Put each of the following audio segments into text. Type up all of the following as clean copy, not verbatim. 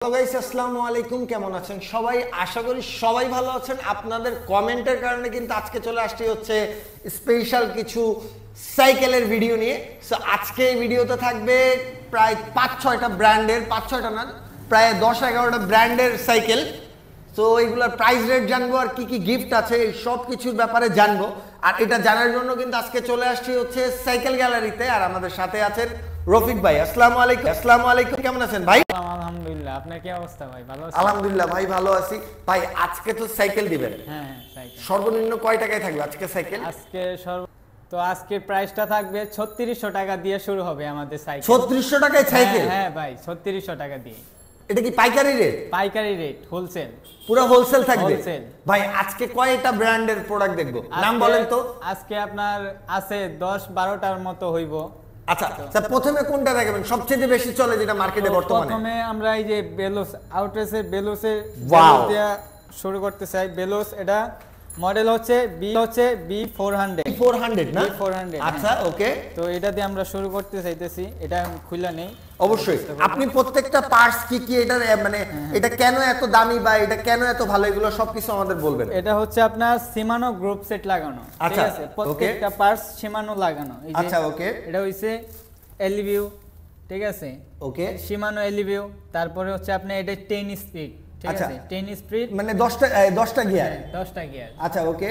Hello guys, আসসালামু আলাইকুম। কেমন আছেন সবাই? আশা করি সবাই ভালো আছেন। আপনাদের কমেন্টের কারণে কিন্তু আজকে চলে আসছি হচ্ছে স্পেশাল কিছু সাইকেলের ভিডিও নিয়ে। সো আজকে এই ভিডিওতে থাকবে প্রায় 5-6টা ব্র্যান্ডের, 5-6টা না, প্রায় 10-11টা ব্র্যান্ডের সাইকেল। তো এইগুলোর প্রাইস রেট জানবো আর কি কি গিফট আছে এই সব কিছুর ব্যাপারে জানবো। আর এটা জানার জন্য কিন্তু আজকে চলে আসছি হচ্ছে সাইকেল গ্যালারিতে। আর আমাদের সাথে আছেন রফিক ভাই। আসসালামু আলাইকুম। আসসালামু আলাইকুম, কেমন আছেন ভাই? আলহামদুলিল্লাহ, আপনার কি অবস্থা ভাই? ভালো আছেন? আলহামদুলিল্লাহ ভাই, ভালো আছি। ভাই আজকে তো সাইকেল দিবেন। হ্যাঁ, সাইকেল সর্বনিম্ন কয় টাকায় থাকবে আজকে সাইকেল? আজকে প্রাইসটা থাকবে 3600 টাকা দিয়ে শুরু হবে আমাদের সাইকেল। 3600 টাকায় সাইকেল? হ্যাঁ ভাই, 3600 টাকা দিয়ে। এটা কি পাইকারি রেট? পাইকারি রেট, হোলসেল, পুরো হোলসেল থাকবে। হোলসেল। ভাই আজকে কয়টা ব্র্যান্ডের প্রোডাক্ট দেখবো, নাম বলেন তো? আজকে আপনার আছে 10-12টার মতো হইব। আচ্ছা স্যার, প্রথমে কোনটা দেখাবেন সবচেয়ে বেশি চলে যেটা মার্কেটে বর্তমানে? প্রথমে আমরা এই যে বেলোস আউটরেসের বেলোসের দিয়া শুরু করতে চাই। বেলোস এটা মডেল হচ্ছে B400 না? B400। আচ্ছা ওকে, তো এটা দিয়ে আমরা শুরু করতে চাইতেছি। এটা খুলে নেই। অবশ্যই আপনি প্রত্যেকটা পার্টস কি কি, এটা মানে এটা কেন এত দামি বা এটা কেন এত ভালো, এগুলো সবকিছু আমাদের বলবেন। এটা হচ্ছে আপনার সিমানো গ্রুপ সেট লাগানো, ঠিক আছে? প্রত্যেকটা পার্টস সিমানো লাগানো। এই যে আচ্ছা ওকে, এটা হইছে এলিভিউ, ঠিক আছে? ওকে, সিমানো এলিভিউ। তারপরে হচ্ছে আপনি এটা 10 স্পিড, ঠিক আছে? 10 স্পিড মানে 10টা গিয়ার। 10টা গিয়ার। আচ্ছা ওকে,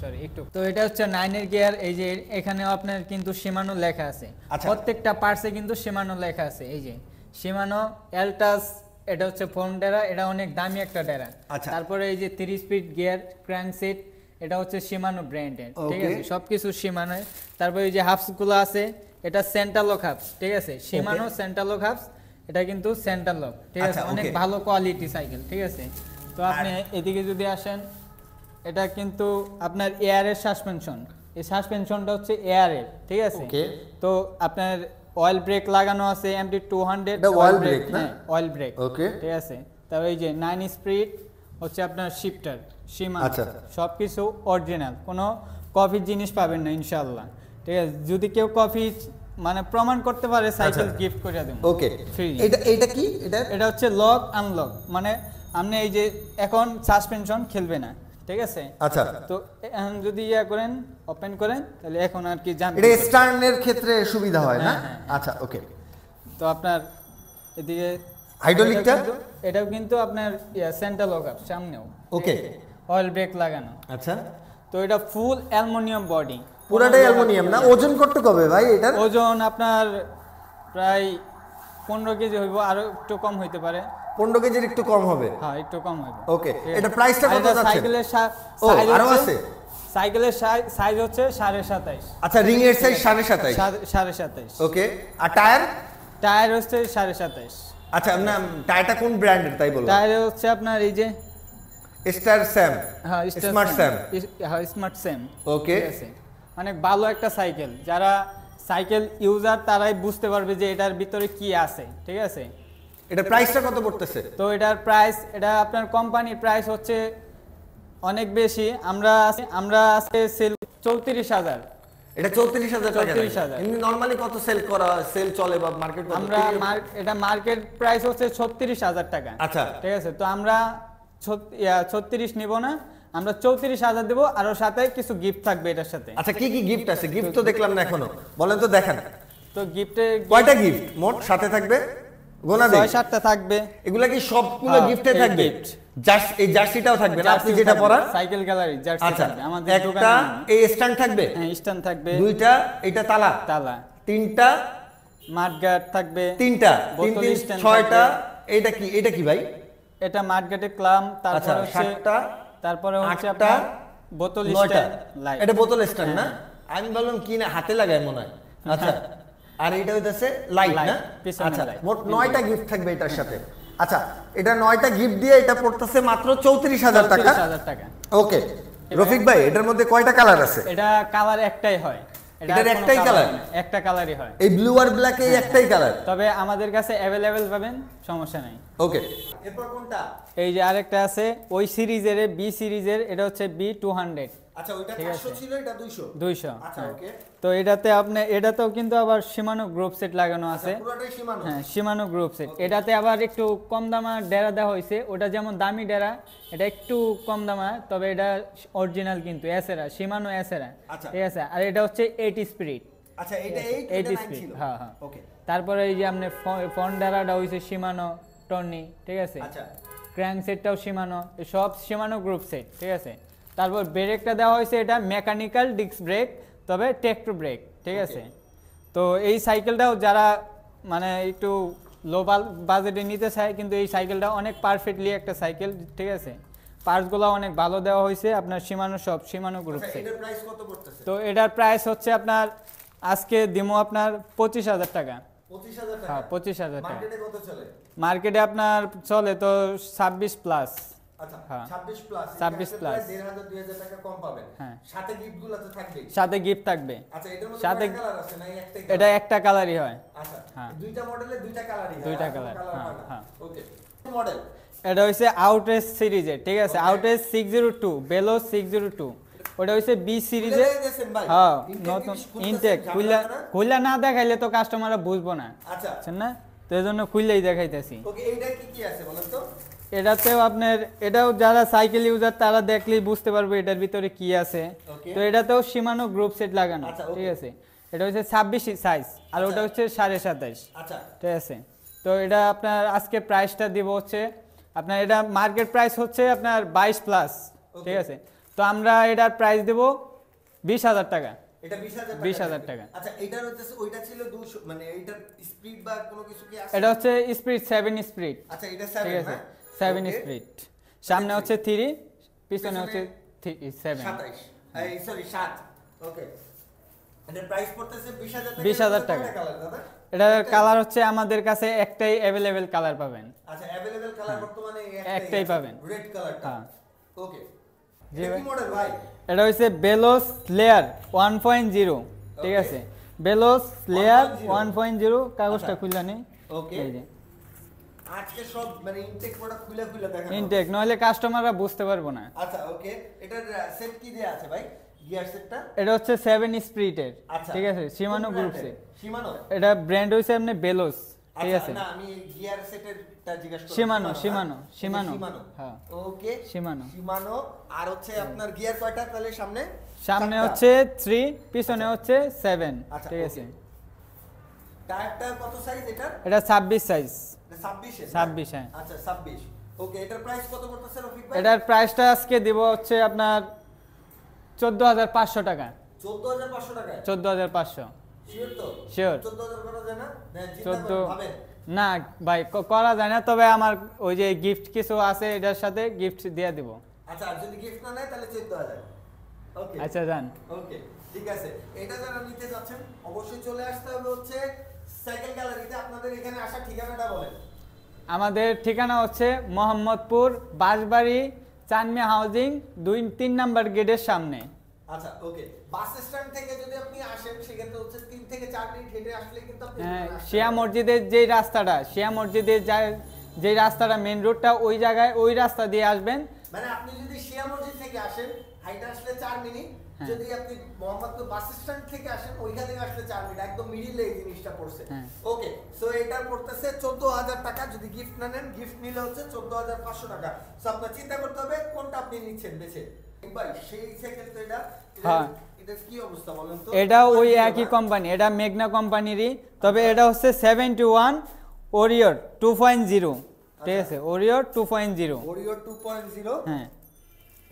সরি একটু। তো এটা হচ্ছে 9 এর গিয়ার। এই যে এখানেও আপনার কিন্তু সিমানো লেখা আছে। প্রত্যেকটা পার্টসে কিন্তু সিমানো লেখা আছে। এই যে সিমানো এলটাস, এটা হচ্ছে ফোম ডেরা, এটা অনেক দামি একটা ডেরা। তারপরে এই যে 3 স্পিড গিয়ার ক্র্যাঙ্ক সেট, এটা হচ্ছে সিমানো ব্র্যান্ডের, ঠিক আছে? সবকিছু সিমানো। তারপরে এই যে হাফস গুলো আছে, এটা সেন্টার লক হাফস, ঠিক আছে? সিমানো সেন্টার লক হাফস, এটা কিন্তু সেন্টার লক, ঠিক আছে? অনেক ভালো কোয়ালিটি সাইকেল, ঠিক আছে? তো আপনি এদিকে যদি আসেন, এটা কিন্তু আপনার এয়ারের সাসপেনশন। এই সাসপেনশনটা হচ্ছে এয়ারের, ঠিক আছে? তো আপনার অয়েল ব্রেক লাগানো আছে, MT200 অয়েল ব্রেক, না? অয়েল ব্রেক, ওকে, ঠিক আছে? তারপর এই যে 9 স্পিড হচ্ছে আপনার শিফটার সীমা। সবকিছু অরিজিনাল, কোনো কফি জিনিস পাবেন না ইনশাআল্লাহ, ঠিক আছে? যদি কেউ কফি মানে প্রমাণ করতে পারে, সাইকেল গিফট করে দেব। ওকে, এটা কি? এটা হচ্ছে লক আনলক, মানে আপনি এই যে এখন সাসপেনশন খেলবে না, ঠিক আছে? আচ্ছা, তো এখন যদি করেন, ওপেন করেন, তাহলে এখন আর কি জানবেন। এটা স্টার্নের ক্ষেত্রে সুবিধা হয় না? আচ্ছা ওকে। তো আপনার এদিকে হাইড্রোলিকটা, এটাও কিন্তু আপনার সেন্টার লক আপ সামনেও, ওকে, অয়েল ব্রেক লাগানো। আচ্ছা, তো এটা ফুল অ্যালুমিনিয়াম বডি, পুরোটাই অ্যালুমিনিয়াম না? ওজন করতে কবে ভাই এটার? ওজন আপনার প্রায় 15 কেজি হইব, আরো একটু কম হইতে পারে। 15 কেজির একটু কম হবে? হ্যাঁ, একটু কম হবে। ওকে, এটা প্রাইসটা কত যাচ্ছে? সাইকেলের সাইজ আরো আছে? সাইকেলের সাইজ হচ্ছে 27.5। আচ্ছা, রিং এর সাইজ 27.5? 27.5। ওকে, আর টায়ার হচ্ছে 27.5। আচ্ছা, না টায়ারটা কোন ব্র্যান্ডের তাই বলো? টায়ার হচ্ছে আপনার এই যে স্টার স্যাম। হ্যাঁ, স্মার্ট স্যাম। হ্যাঁ, স্মার্ট স্যাম। ওকে, ঠিক আছে? অনেক ভালো একটা সাইকেল। যারা সাইকেল ইউজার তারাই বুঝতে পারবে যে এটার ভিতরে কি আছে, ঠিক আছে? এটা প্রাইসটা কত পড়তেছে? তো এটার প্রাইস, এটা আপনার কোম্পানির প্রাইস হচ্ছে অনেক বেশি। আমরা আজকে সেল 34,000। এটা 34,000 টাকা? 34,000। এমনি নরমালি কত সেল চলে বা মার্কেট কত? আমরা এটা মার্কেট প্রাইস হচ্ছে 36,000 টাকা। আচ্ছা, ঠিক আছে? তো আমরা 36 নিব না, আমরা 34,000 দেব, আর সাথে কিছু গিফট থাকবে এটার সাথে। আচ্ছা, কি কি গিফট আছে? গিফট তো দেখলাম না এখনো, বলেন তো, দেখান। তো গিফটে কয়টা গিফট মোট সাথে থাকবে? গোনা দেই। 6-7টা থাকবে। এগুলা কি সবগুলো গিফটে থাকবে? এই জার্সিটাও থাকবে না আপনি যেটা পরার? সাইকেল গ্যালারি জার্সি থাকবে আমাদের দোকানে। একটা এই স্ট্যান্ড থাকবে? হ্যাঁ, স্ট্যান্ড থাকবে। দুইটা এটা তালা? তিনটা মাঠগার্ড থাকবে। তিনটা 6টা। এটা কি ভাই? এটা মাঠগার্ডের ক্লাম। তারপরে হচ্ছে 7টা। তারপরে হচ্ছে আপনার বোতল স্ট্যান্ড লাইট। এটা বোতল স্ট্যান্ড না? আমি বললাম কি না, হাতে লাগায় মনে হয়। আচ্ছা, আর এটা হইতাছে লাইট না? আচ্ছা, মোট 9টা গিফট থাকবে এটার সাথে। আচ্ছা, এটা 9টা গিফট দিয়ে এটা পড়তেছে মাত্র 34,000 টাকা। ওকে রফিক ভাই, এটার মধ্যে কয়টা কালার আছে? এটা কালার একটাই হয়। এটার একটাই কালার? একটা কালারই হয়। এই ব্লু আর ব্ল্যাক এই একটাই কালার? তবে আমাদের কাছে अवेलेबल পাবেন, সমস্যা নাই। ওকে, এরপর কোনটা? এই যে আরেকটা আছে ওই সিরিজের, বি সিরিজের, এটা হচ্ছে B200। আচ্ছা ওইটা ঠিক 400 আছে। ছিল, এটা 200 200 আচ্ছা হ্যাঁ। ওকে। তো এটাতে আপনি এটাতেও কিন্তু আবার Shimano গ্রুপ সেট লাগানো আছে। পুরোটাই Shimano? হ্যাঁ Shimano গ্রুপ সেট। এটাতে আবার একটু কম দামা ডেরা দেওয়া হয়েছে, ওটা যেমন দামি ডেরা, এটা একটু কম দামা, তবে এটা অরিজিনাল কিন্তু এসেরা, Shimano এসেরা, আচ্ছা। ঠিক আছে। আর এটা হচ্ছে 8 স্পিড। আচ্ছা এটা 8 8 এটা 9 স্পিড ছিল। হ্যাঁ হ্যাঁ। ওকে তারপরে এই যে আপনি ফ্রন্ট ডেরাটা হইছে Shimano টর্নি, ঠিক আছে। আচ্ছা ক্র্যাঙ্ক সেটটাও Shimano, সব Shimano গ্রুপ সেট, ঠিক আছে। তারপর ব্রেকটা দেওয়া হয়েছে এটা মেকানিক্যাল ডিস্ক ব্রেক, তবে টেকটো ব্রেক, ঠিক আছে। তো এই সাইকেলটাও যারা মানে একটু লো বাজেটে নিতে চায়, কিন্তু এই সাইকেলটা অনেক পারফেক্টলি একটা সাইকেল, ঠিক আছে। পার্টসগুলো অনেক ভালো দেওয়া হয়েছে আপনার Shimano সব Shimano গ্রুপ আচ্ছা সেট। এটার প্রাইস কত পড়তেছে? তো এটার প্রাইস হচ্ছে আপনার আজকে দিমো আপনার 25,000 টাকা। 25,000 টাকা? হ্যাঁ 25,000 টাকা। মার্কেটে কত চলে? মার্কেটে আপনার চলে তো 26 প্লাস। আচ্ছা হ্যাঁ। 26 প্লাস। 26 প্লাস। 1,500 2,000 টাকা কম পাবেন। হ্যাঁ। সাথে গিফটগুলো তো থাকবেই। সাথে গিফট থাকবে। আচ্ছা এটার মধ্যে সাথে কয়টা কালার আছে না একটাই? এটা একটা কালারই হয়। আচ্ছা হ্যাঁ। দুইটা মডেলে দুইটা কালারই হয়। দুইটা আর কোনো কালার, কালার হ্যাঁ, হয় না। হ্যাঁ। ওকে মডেল এটা হইছে আউটরেস সিরিজের, ঠিক আছে। Okay. আউটরেস 602 বেলোস 602, ওটা হইছে বি সিরিজের। খুলে দিয়েছেন ভাই? হ্যাঁ Intake নতুন কি খুলতেছেন? ইনটেক ঝামেলা না? খুললা না দেখাইলে তো কাস্টমাররা বুঝবো না, আচ্ছা বুঝছেন না। তো এজন্য খুললেই দেখাইতেছি। ওকে এইটা কি কি আছে বলেন তো? এটাতেও আপনার, এটাও যারা সাইকেল ইউজার তারা দেখলেই বুঝতে পারবে এটার ভিতরে কি আছে। Okay. তো এটাতেও Shimano গ্রুপ সেট লাগানো, আচ্ছা, okay. ঠিক আছে। এটা হচ্ছে 26 সাইজ, আর ওটা হচ্ছে 27.5, আচ্ছা ঠিক আছে। তো এটা আপনার আজকে প্রাইসটা দিব হচ্ছে আপনার, এটা মার্কেট প্রাইস হচ্ছে আপনার 22 প্লাস, ঠিক আছে। তো আমরা এটার প্রাইস দেব 20,000 টাকা। এটা 20,000 20,000 টাকা। আচ্ছা এটার হচ্ছে ওইটা ছিল 200 মানে এইটার স্পিড বা কোনো কিছু কি আছে? এটা হচ্ছে স্পিড 7 স্পিড, আচ্ছা এটা ঠিক 7 আছে। না? 7 Okay, স্পিড, সামনে হচ্ছে 3, পিছনে পিছনে হচ্ছে 7। 27 এই সরি 7 ওকে। এটার প্রাইস পড়তেছে 20,000 টাকা। 20,000 টাকা। কালার দাদা? এটার কালার হচ্ছে আমাদের কাছে একটাই অ্যাভেলেবেল কালার পাবেন। আচ্ছা अवेलेबल কালার বর্তমানে একটাই পাবেন। রেড কালারটা। হ্যাঁ। ওকে জি এটা ভাই। কি মডেল ভাই? এটা হচ্ছে বেলোস লেয়ার 1.0, ঠিক Okay. আছে। বেলোস লেয়ার 1.0 1.0, কাগজটা আচ্ছা। খুললা নেই। ওকে এই যে আজকে সব মানে ইনটেক প্রোডাক্ট খুলে খুলে দেখানো। ইনটেক, নইলে কাস্টমাররা বুঝতে পারবো না। আচ্ছা ওকে এটার সেট কি দেয়া আছে ভাই? গিয়ার সেটটা? এটা হচ্ছে 7 স্পিডের, আচ্ছা ঠিক আছে। Shimano গ্রুপ ব্র্যান্ডের? সেট। Shimano? এটা ব্র্যান্ড হইছে আপনি বেলোস, ঠিক আচ্ছা আছে। না আমি গিয়ার সেটেরটা জিজ্ঞাসা করছি। Shimano, হ্যাঁ? Shimano, Shimano, Shimano হ্যাঁ। ওকে Shimano। Shimano আর হচ্ছে আপনার গিয়ার কয়টা তাহলে সামনে? সামনে চারটা। হচ্ছে 3, পিছনে হচ্ছে 7, আচ্ছা, ঠিক okay। আছে। টায়ারটা কত সাইজ এটার? এটা 26 সাইজ। এটা 26 এর? 26 হ্যাঁ। আচ্ছা 26 ওকে এটার প্রাইস কত পড়তেছে রফিক ভাই? এটার প্রাইসটা আজকে দিব হচ্ছে আপনার 14,500 টাকা। 14,500 টাকায়? 14,500 শিওর তো? Sure। 14,000 করা যায় না? হ্যাঁ, চিন্তা 14 করেন, ভাবেন। না ভাই করা যায় না, তবে আমার ওই যে গিফট কিছু আছে, এটার সাথে গিফট দিয়ে দিব। আচ্ছা আর যদি গিফট না নেয় তাহলে 14,000 ওকে আচ্ছা যান। ওকে ঠিক আছে। এটা যারা নিতে যাচ্ছেন অবশ্যই চলে আসতে হবে হচ্ছে সাইকেল গ্যালারিতে। আপনাদের এখানে আসার ঠিকানাটা বলেন। আমাদের ঠিকানা হচ্ছে মোহাম্মদপুর বাঁশবাড়ি চানমিয়া হাউজিং 2-3 নাম্বার গেটের সামনে। আচ্ছা ওকে বাস স্ট্যান্ড থেকে যদি আপনি আসেন সেক্ষেত্রে হচ্ছে 3 থেকে 4 মিনিট হেঁটে আসলে কিন্তু আপনি হ্যাঁ, এখানে আসতে শিয়া পারবেন। মসজিদের যেই রাস্তাটা, শিয়া মসজিদের যেই রাস্তাটা মেন রোডটা, ওই জায়গায় ওই রাস্তা দিয়ে আসবেন। মানে আপনি যদি শিয়া মসজিদ থেকে আসেন হাইটে আসলে 4 মিনিট, হ্যাঁ। যদি আপনি মোহাম্মদপুর বাস স্ট্যান্ড থেকে আসেন ওইখান থেকে আসলে 4 মিনিট, একদম মিডিলে এই জিনিসটা পড়ছে। হ্যাঁ। ওকে সো এটা পড়তেছে 14,000 টাকা। যদি গিফট না নেন, গিফট নিলে হচ্ছে 14,500 টাকা। সো আপনার চিন্তা করতে হবে কোনটা আপনি নিচ্ছেন বেছে। ভাই সেই সাইকেল তো এটা হ্যাঁ। এটা কি অবস্থা বলেন তো? এটা ওই একই কোম্পানি, এটা মেঘনা কোম্পানিরই, তবে এটা হচ্ছে 71 ওরিয়র 2.0, ঠিক আছে। ওরিয়র 2.0, ওরিও 2.0 হ্যাঁ।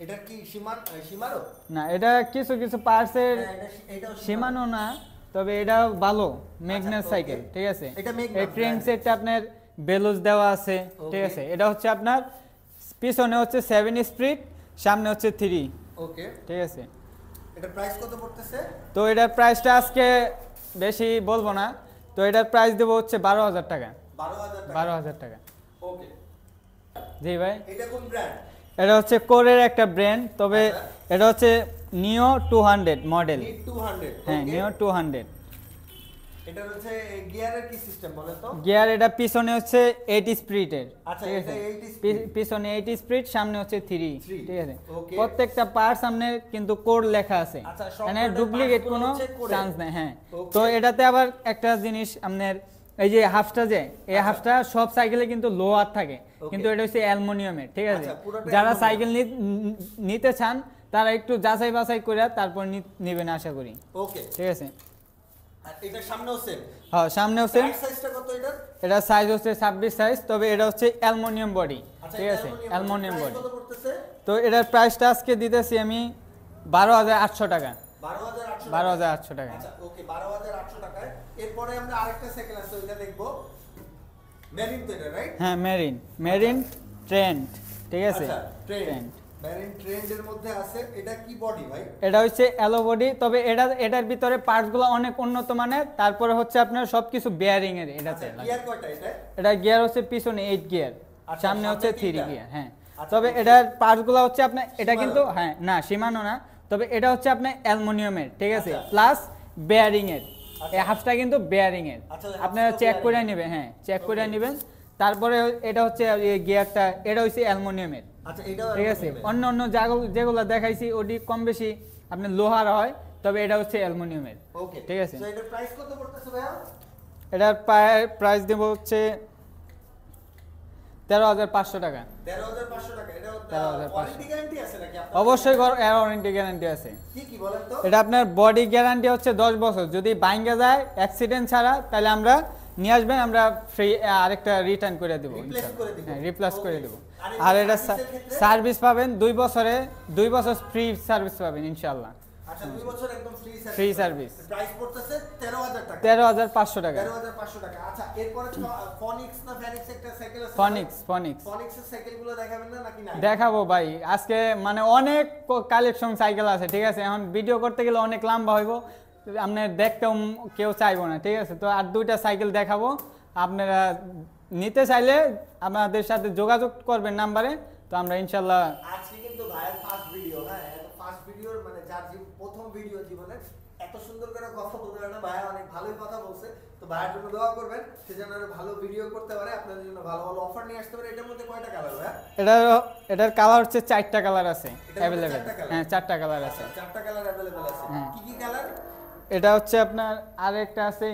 এটা কি শিমারো? না এটা কিছু কিছু পার্টসের হ্যাঁ, এটাও Shimano না, তবে এটা ভালো মেঘনা আচ্ছা, সাইকেল, okay। ঠিক আছে। এটা Magna এই ক্রেন brand। সেটটা আপনার বেলুস দেওয়া আছে, ঠিক Okay। আছে। এটা হচ্ছে আপনার পিছনে হচ্ছে 7 স্পিড, সামনে হচ্ছে 3, ওকে ঠিক আছে। এটা প্রাইস কত পড়তেছে? তো এটার প্রাইসটা আজকে বেশি বলবো না, তো এটার প্রাইস দেবো হচ্ছে 12,000 টাকা। 12,000 টাকা 12,000 টাকা। ওকে জি ভাই। এটা কোন ব্র্যান্ড? এটা হচ্ছে কোরের একটা ব্র্যান্ড, তবে আচ্ছা। এটা হচ্ছে নিও 200 মডেল। নিড 200 হ্যাঁ ওকে নিও 200। এটা হচ্ছে গিয়ারের কি সিস্টেম বলে তো? গিয়ার এটা পিছনে হচ্ছে 8 স্পিডের। আচ্ছা, ঠিক এটা আছে, 8 স্পিড, পিছনে 8 স্পিড, সামনে হচ্ছে 3। 3 ঠিক আছে, ওকে। প্রত্যেকটা পার্ট সামনে কিন্তু কোড লেখা আছে, আচ্ছা, সব মানে কোডের ডুপ্লিকেট parts গুলো কোনো হচ্ছে code-এর। চান্স নেই। হ্যাঁ, Okay. তো এটাতে আবার একটা জিনিস আপনার এই যে হাফটা যে এই হাফটা সব সাইকেলে কিন্তু লোহার থাকে, কিন্তু এটা হচ্ছে অ্যালুমিনিয়ামের। ঠিক আছে, আচ্ছা, পুরোটা যারা aluminum। সাইকেল নিতে চান তারা একটু যাচাই বাছাই করে তারপর নেবেন আশা করি। ওকে, ঠিক আছে, আর এটা সামনেও সেম? হ্যাঁ সামনেও সেম। সাইজটা কত এটার? এটা সাইজ হচ্ছে 26 সাইজ, তবে এটা হচ্ছে অ্যালুমিনিয়াম বডি। আচ্ছা, ঠিক আছে, অ্যালুমিনিয়াম প্রাইস বডি। কত পড়তেছে? তো এটার প্রাইসটা আজকে দিতেছি আমি 12,800 টাকা। 12,800 12,800 টাকা। আচ্ছা ওকে, 12,800 টাকায়। এরপরে আমরা আরেকটা সাইকেল আছে ওইটা দেখবো, মেরিন তো এটা, রাইট? হ্যাঁ, মেরিন ট্রেন্ড। ঠিক আছে, আচ্ছা, ট্রেন্ড। মেরিন ট্রেন্ডের মধ্যে আছে। এটা কি বডি ভাই? এটা হচ্ছে অ্যালো বডি, তবে এটার ভিতরে পার্টসগুলো অনেক উন্নত মানের। তারপরে হচ্ছে আপনার সবকিছু বেয়ারিং এর এটাতে। গিয়ার কয়টা এটা? এটা গিয়ার হচ্ছে পিছনে 8 গিয়ার, আচ্ছা, সামনে হচ্ছে 3 তিনটা। গিয়ার। হ্যাঁ, আচ্ছা, তবে বুঝছি। এটার পার্টসগুলো হচ্ছে আপনার এটা Shimano? কিন্তু হ্যাঁ না সীমানো না, তবে এটা হচ্ছে আপনার অ্যালুমিনিয়ামের। ঠিক আছে, আচ্ছা। প্লাস বেয়ারিং এর। আচ্ছা। এই হাফটা কিন্তু বেয়ারিং এর। আচ্ছা, ওই আপনারা হাফটাও চেক করে bearing। নেবেন। হ্যাঁ, চেক করে Okay। নেবেন। তারপরে এটা হচ্ছে এই গিয়ারটা, এটা হচ্ছে অ্যালুমিনিয়ামের। আচ্ছা, এটাও ঠিক আছে, aluminum-এর। অন্য যেগুলো দেখাইছি ওটি কম বেশি আপনার লোহার হয়, তবে এটা হচ্ছে অ্যালুমিনিয়ামের। ওকে, ঠিক আছে, সো এটার প্রাইস কত পড়তেছে ভাইয়া? এটার প্রাইস দেব হচ্ছে 13,500 টাকা। 13,500 টাকা। এটা 13,500 ওয়ারেন্টি গ্যারান্টি আছে নাকি আপনার? অবশ্যই ওয়ারেন্টি গ্যারান্টি আছে। কি কি বলেন তো? এটা আপনার বডি গ্যারান্টি হচ্ছে 10 বছর। যদি ভাঙা যায় অ্যাক্সিডেন্ট ছাড়া, তাহলে আমরা নিয়ে আসবেন, আমরা ফ্রি আরেকটা রিটার্ন করে দেবো। Replace করে দিবো। হ্যাঁ, রিপ্লেস করে Okay। দেবো। আর আর এমনি এটা service-এর ক্ষেত্রে? সার্ভিস পাবেন 2 বছর ফ্রি সার্ভিস পাবেন ইনশাআল্লাহ। আচ্ছা, 2 বছর একদম free service. Free service। Price পড়তেছে 13,000 টাকা। 13,500 টাকা। 13,500 টাকা। আচ্ছা, এরপরে ফনিক্স না ফ্যানিক্স একটা সাইকেল আছে? ফনিক্স ফনিক্সের সাইকেলগুলো দেখাবেন না নাকি না? দেখাবো ভাই, আজকে মানে অনেক কালেকশন সাইকেল আছে। ঠিক আছে, এখন ভিডিও করতে গেলে অনেক লম্বা হইব, আপনি দেখতেও কেউ চাইবো না। ঠিক আছে, তো আর 2টা সাইকেল দেখাবো। আপনারা নিতে চাইলে আমাদের সাথে যোগাযোগ করবেন নাম্বারে, তো আমরা ইনশাল্লাহ। আজকে কিন্তু ভাইয়ের ফার্স্ট ভিডিও, হ্যাঁ, এটা ফার্স্ট ভিডিওর মানে যার প্রথম ভিডিও জীবনে এত সুন্দর করে কথা বলতে পারে না। ভাইয়া অনেক ভালোই কথা বলছে, তো ভাইয়ের জন্য দোয়া করবেন, সে যেন আরো ভালো ভিডিও করতে পারে, আপনাদের জন্য ভালো ভালো অফার নিয়ে আসতে পারে। এটার মধ্যে কয়টা কালার ভাইয়া? এটার কালার হচ্ছে 4টা কালার আছে এটার মধ্যে অ্যাভেলেবেল। 4টা colour? হ্যাঁ, 4টা কালার আছে। 4টা কালার অ্যাভেলেবল আছে। হ্যাঁ। কি কি কালার? এটা হচ্ছে আপনার আরেকটা আছে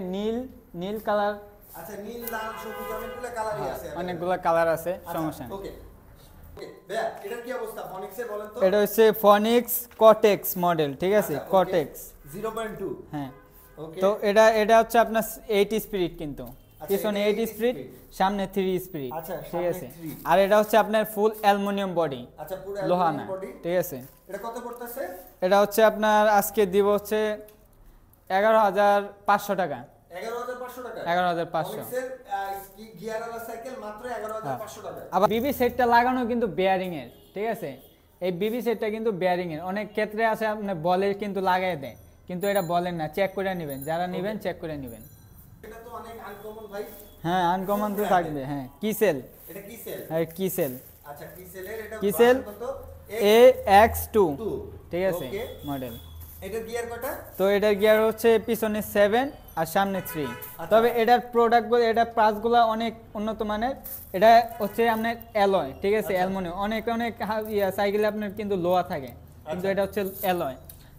নীল কালার। আচ্ছা, নীল, লাল, সবুজ অনেকগুলো কালারই আছে। অনেকগুলো কালার আছে, সমস্যা নেই। ওকে ওকে ভাইয়া, এটার কি অবস্থা ফনিক্সের বলেন তো? এটা হচ্ছে ফনিক্স কটেক্স মডেল। ঠিক আছে, আচ্ছা, okay, কটেক্স। 0.2। হ্যাঁ, ওকে, তো এটা হচ্ছে আপনার 8 স্পিড, কিন্তু পিছনে এটা 8 8 স্পিড, speed। সামনে 3 স্পিড। আচ্ছা, ঠিক সামনে আছে, 3। আর এটা হচ্ছে আপনার ফুল অ্যালুমিনিয়াম বডি, আচ্ছা, পুরো লোহা না। Aluminium body. ঠিক আছে, এটা কত পড়তেছে? এটা হচ্ছে আপনার আজকে দিব হচ্ছে 11,500 টাকা। 11,500 টাকা। 11,500। ফনিক্সের গিয়ারওয়ালা সাইকেল মাত্র 11,500 টাকা। আবার বিবি সেটটা লাগানো কিন্তু বেয়ারিং এর। ঠিক আছে, এই বিবি সেটটা কিন্তু বেয়ারিং এর। অনেক ক্ষেত্রে আছে আপনি বলের কিন্তু লাগাই দেয়, কিন্তু এটা বলেন না, চেক করে নেবেন, যারা নেবেন চেক করে নেবেন। এটা তো অনেক আনকমন ভাই। হ্যাঁ, আনকমন তো থাকবে। হ্যাঁ, কিসেল। এটা কি সেল? হ্যাঁ, কিসেল। আচ্ছা, কি সেলের? এটা কিসেল version কত? AX2। 2। ঠিক আছে, ওকে। মডেল। এটা গিয়ার কয়টা? তো এটার গিয়ার হচ্ছে পিছনে 7 আর সামনে 3। আচ্ছা। তবে এটার প্রোডাক্টগুলো, এটা প্রাইসগুলো অনেক উন্নত মানের। এটা হচ্ছে আপনার অ্যালয়। ঠিক আছে, আচ্ছা। অ্যালুমিনিয়াম। অনেক সাইকেলে আপনার কিন্তু লোহা থাকে, কিন্তু আচ্ছা। এটা হচ্ছে অ্যালয়।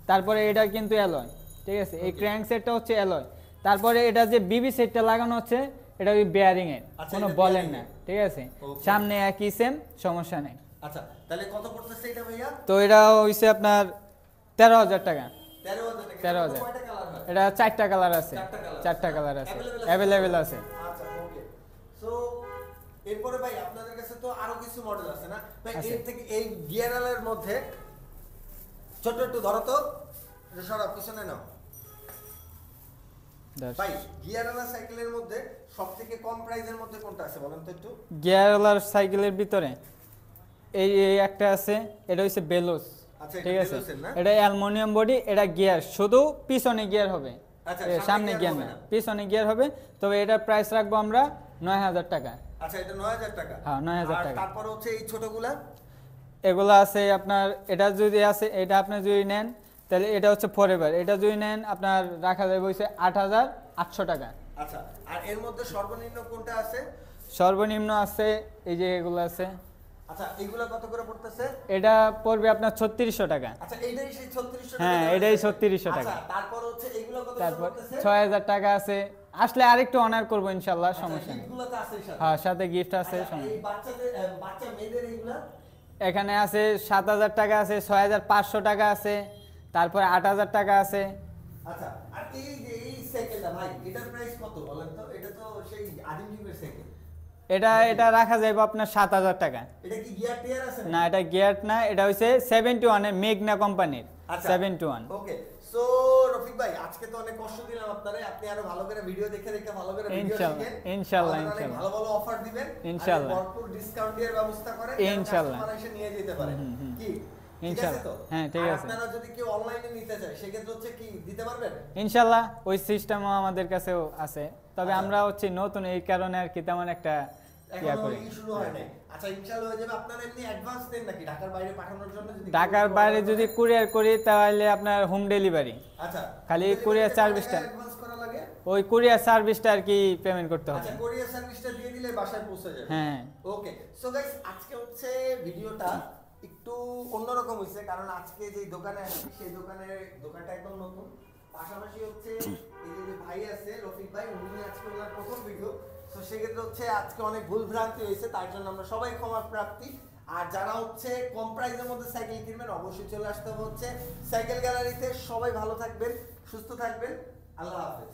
তারপরে এটা কিন্তু অ্যালয়। ঠিক আছে, এই ক্র্যাঙ্ক সেটটা হচ্ছে অ্যালয়। তারপরে এটা যে বিবি সেটটা লাগানো হচ্ছে, এটা ওই বেয়ারিং এর, আচ্ছা, কোনো এটা বলেন bearing না। এর। ঠিক আছে, Okay। সামনে একই সেম, সমস্যা নেই। আচ্ছা, তাহলে কত পড়তেছে এটা ভাইয়া? তো এটা হইছে আপনার 13,000 টাকা। 13,000 টাকা। 13,000। কয়টা কালার হয়? এটা 4টা কালার আছে। 4টা কালার। 4টা কালার আছে, Available অ্যাভেলেবেল আছে। আচ্ছা, ওকে। সো এরপরে ভাই আপনাদের কাছে তো আরো কিছু মডেল আছে না ভাই? আছে। এর থেকে এই গিয়ারওয়ালার মধ্যে ছোট একটু ধরো তো, এটা সরা পিছনে নাও ভাই। গিয়ারওয়ালা সাইকেলের মধ্যে সবথেকে কম প্রাইসের মধ্যে কোনটা আছে বলেন তো একটু? গিয়ারওয়ালার সাইকেলের ভিতরে এই একটা আছে, এটা হচ্ছে বেলোস। আচ্ছা, এটা ঠিক আছে, বেলোসের না? এটা অ্যালুমিনিয়াম বডি, এটা গিয়ার শুধু পিছনে গিয়ার হবে। আচ্ছা, সামনে গিয়ার হবে না, পিছনে গিয়ার হবে। তবে এটার প্রাইস রাখবো আমরা 9,000 টাকা। আচ্ছা, এটা 9,000 টাকা। হ্যাঁ, 9,000 আর টাকা। তারপর হচ্ছে এই ছোটগুলা? এগুলো আছে আপনার, এটা যদি আছে, এটা আপনি যদি নেন তাহলে এটা হচ্ছে ফরএভার। এটা যদি নেন আপনার রাখা যাবে হচ্ছে 8,000 800 টাকা। আচ্ছা, আর এর মধ্যে সর্বনিম্ন কোনটা আছে? সর্বনিম্ন আছে এই যে এগুলো আছে। আচ্ছা, এগুলা কত করে পড়তেছে? এটা পড়বে আপনার 3600 টাকা। আচ্ছা, এইটাই সেই 3600 টাকা? হ্যাঁ, এটাই 3600 টাকা। আচ্ছা, তারপর হচ্ছে এগুলা কত করে তারপর পড়তেছে? 6000 টাকা আছে। আসলে আরেকটু অনার করব ইনশাআল্লাহ, সমস্যা নেই। এগুলা তো আছে সাথে? হ্যাঁ, সাথে গিফট আছে। আচ্ছা, এই বাচ্চাদের বাচ্চা মেয়েদের এগুলা? এখানে আছে 7000 টাকা আছে, 6500 টাকা আছে, তারপরে 8000 টাকা আছে। আচ্ছা, আর এই যে এই সাইকেলটা ভাই, এটার প্রাইস কত বলেন তো? এটা তো সেই আদিম যুগের সাইকেল। এটা রাখা যাবে আপনার 7000 টাকা। এটা কি গিয়ার টিয়ার আছে? না, এটা গিয়ার না, এটা হইছে 71 এর মেঘনা কোম্পানির। আচ্ছা, 71। ওকে। সো রফিক ভাই, আজকে তো অনেক কষ্ট দিলাম আপনারে, আপনি আরো ভালো করে ভিডিও দেখে ভালো করে ভিডিও শিখেন ইনশাআল্লাহ অনেক ভালো ভালো অফার দিবেন ইনশাআল্লাহ, ভরপুর ডিসকাউন্ট এর ব্যবস্থা করেন, ইনশাআল্লাহ কাস্টমার এসে নিয়ে যেতে পারে। কি ইনশাআল্লাহ? হ্যাঁ, ঠিক আছে। আপনারা যদি কেউ অনলাইনে নিতে চায় সেক্ষেত্রে হচ্ছে কি দিতে পারবেন? ইনশাআল্লাহ, ওই সিস্টেমও আমাদের কাছেও আছে। তবে আমরা হচ্ছে নতুন, এই কারণে আর কি তেমন একটা ইয়া করি। এখনো শুরু হয় নাই। আচ্ছা, ইনশাআল্লাহ হয়ে যাবে। আপনারা এমনি অ্যাডভান্স দেন নাকি ঢাকার বাইরে পাঠানোর জন্য? যদি ঢাকার বাইরে যদি কুরিয়ার করি তাহলে আপনার হোম ডেলিভারি। আচ্ছা, খালি কুরিয়ার সার্ভিসটা, অ্যাডভান্স করা লাগে? ওই কুরিয়ার সার্ভিসটা আর কি পেমেন্ট করতে হবে। আচ্ছা, কুরিয়ার সার্ভিসটা দিয়ে দিলে বাসায় পৌঁছে যাবে। হ্যাঁ, ওকে। সো গাইস, আজকে হচ্ছে ভিডিওটা একটু অন্যরকম হইছে, কারণ আজকে যে দোকানে আসছি সেই দোকানটা একদম নতুন। পাশাপাশি হচ্ছে এই যে ভাই আছে রফিক ভাই, উনি আজকে ওনার প্রথম ভিডিও। সো সেক্ষেত্রে হচ্ছে আজকে অনেক ভুল ভ্রান্তি হয়েছে, তার জন্য আমরা সবাই ক্ষমা প্রার্থী। আর যারা হচ্ছে কম প্রাইসের মধ্যে সাইকেল কিনবেন অবশ্যই চলে আসতে হবে হচ্ছে সাইকেল গ্যালারিতে। সবাই ভালো থাকবেন, সুস্থ থাকবেন, আল্লাহ হাফেজ।